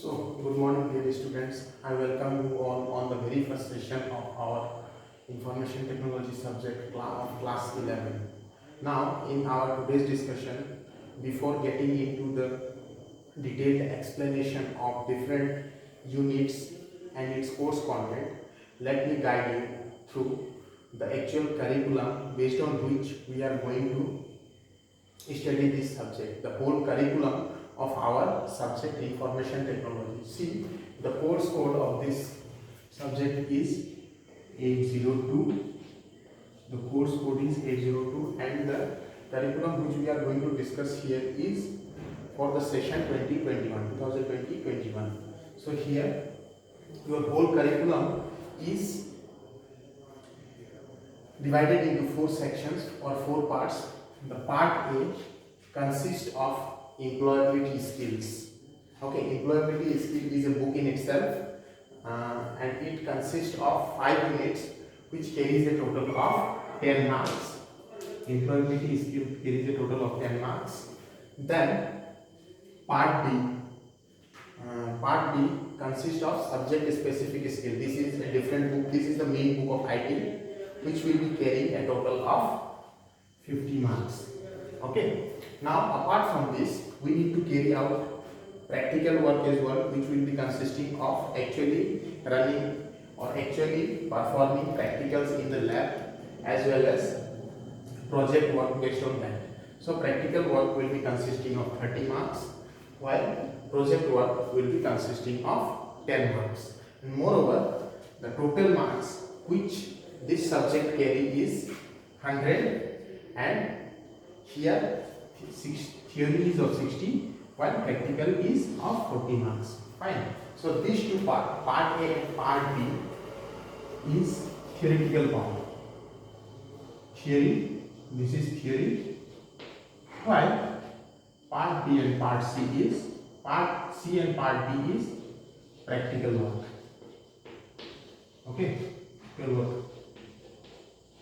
Good morning, dear students. I welcome you all on the very first session of our information technology subject of class 11. Now, in our today's discussion, before getting into the detailed explanation of different units and its course content, let me guide you through the actual curriculum based on which we are going to study this subject, the whole curriculum of our subject information technology. See, the course code of this subject is 802. The course code is 802 and the curriculum which we are going to discuss here is for the session 2020-21. So here your whole curriculum is divided into 4 sections or 4 parts. The part A consists of employability skills. Okay, employability skill is a book in itself and it consists of 5 units which carries a total of 10 marks. Employability skill carries a total of 10 marks. Then part B. Part B consists of subject specific skill. This is a different book. This is the main book of IT which will be carrying a total of 50 marks. Okay. Now apart from this, we need to carry out practical work as well, which will be consisting of actually running or actually performing practicals in the lab as well as project work based on that. So practical work will be consisting of 30 marks while project work will be consisting of 10 marks. And moreover, the total marks which this subject carry is 100 and here theory is of 60 while practical is of 40 marks. Fine. So these two parts, part A and part B, is theoretical part. Theory, this is theory, while part B and part C is practical work. Okay, practical work.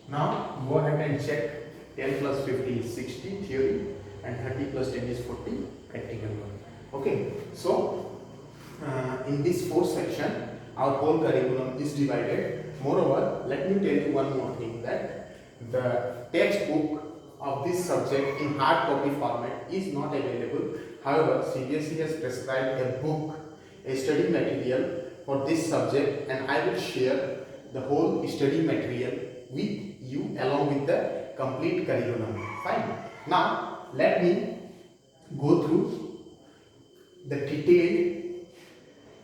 Now go ahead and check. 10 plus 50 is 60 theory and 30 plus 10 is 40 practical work. Okay, so in this 4th section our whole curriculum is divided. Moreover, let me tell you one more thing, that the textbook of this subject in hard copy format is not available. However, CBSE has prescribed a book, a study material for this subject, and I will share the whole study material with you along with the complete curriculum. Fine. Now let me go through the detailed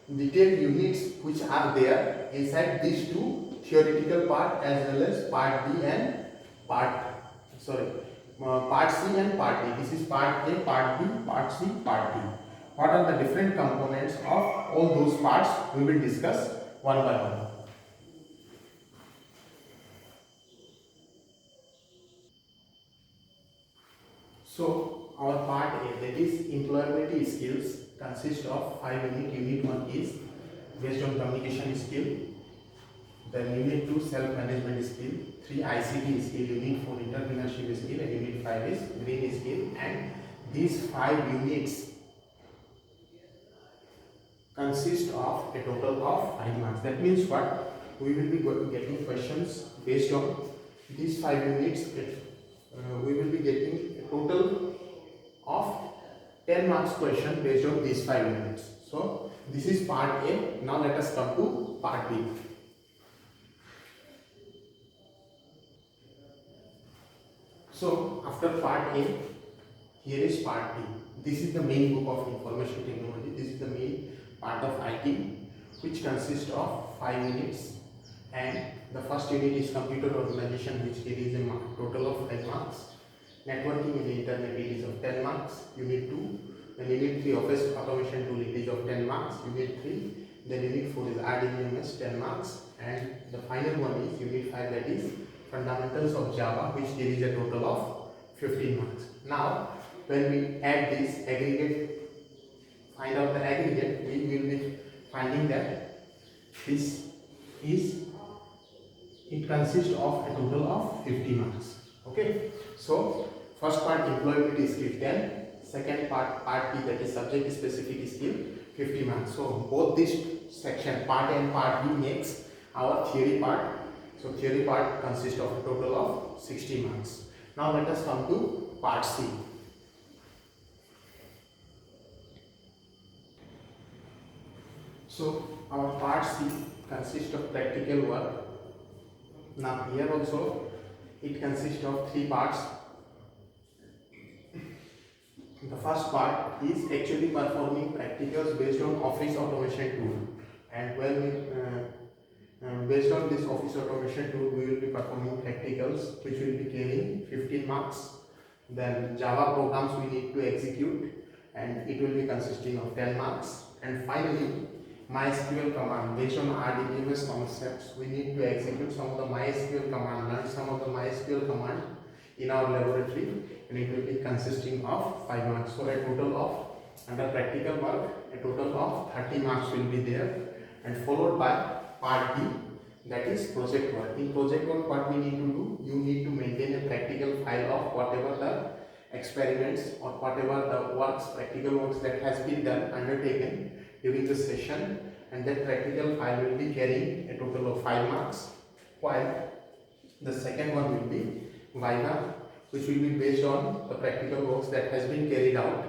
units which are there inside these two theoretical part as well as part B and part C and part D. This is part A, part B, part C, part D. What are the different components of all those parts we will discuss one by one. So our part A, that is employability skills, consists of 5 units. Unit 1 is based on communication skill. Then unit 2 self-management skill, 3 ICT skill, unit 4 entrepreneurship skill, and unit 5 is green skill. And these 5 units consist of a total of 5 marks. That means what? We will be getting questions based on these 5 units. We will be getting a total of 10 marks question based on these 5 units. So this is part A. Now let us come to part B. So after part A, here is part B. This is the main book of information technology. This is the main part of IT, which consists of 5 units. And the first unit is computer organization, which carries a total of 10 marks. Networking and internet, it is of 10 marks. Unit 2. Then unit 3, office automation tool, it is of 10 marks. Unit 3. Then unit 4 is RDBMS, 10 marks. And the final one is unit 5, that is fundamentals of Java, which carries a total of 15 marks. Now when we add this aggregate, find out the aggregate, we will be finding that it consists of a total of 50 marks. Okay, so first part employability skill 10, second part B, that is subject specific skill 50 marks. So both this section, part A and part B, makes our theory part. So theory part consists of a total of 60 marks. Now let us come to part C. So our part C consists of practical work. Now here also it consists of 3 parts. The first part is actually performing practicals based on office automation tool, and when we based on this office automation tool we will be performing practicals which will be carrying 15 marks. Then Java programs we need to execute and it will be consisting of 10 marks. And finally MySQL command, based on RDBMS concepts we need to execute some of the MySQL command, learn some of the MySQL command in our laboratory, and it will be consisting of 5 marks. So a total of, under practical work, a total of 30 marks will be there, and followed by part B, that is project work. In project work, what we need to do, you need to maintain a practical file of whatever the experiments or whatever the works, practical works that has been done, undertaken during the session, and that practical file will be carrying a total of 5 marks, while the second one will be Viva, which will be based on the practical works that has been carried out,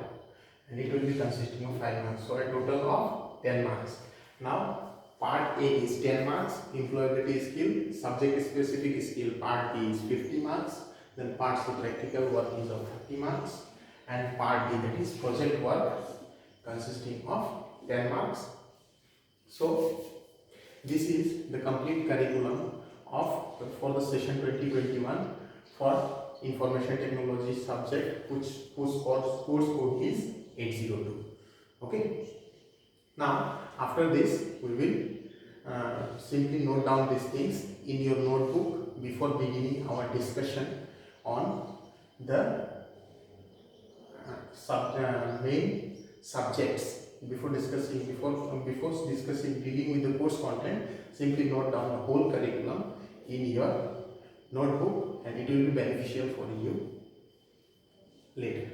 and it will be consisting of 5 marks. So a total of 10 marks. Now part A is 10 marks, employability skill, subject specific skill. Part B is 50 marks. Then part C, practical work, is of 30 marks, and part D, that is project work, consisting of 10 marks. So this is the complete curriculum of for the session 2021 for information technology subject, whose course code is 802. Okay. Now after this we will simply note down these things in your notebook before beginning our discussion on the main subjects. Before discussing dealing with the course content, simply note down the whole curriculum in your notebook, and it will be beneficial for you later.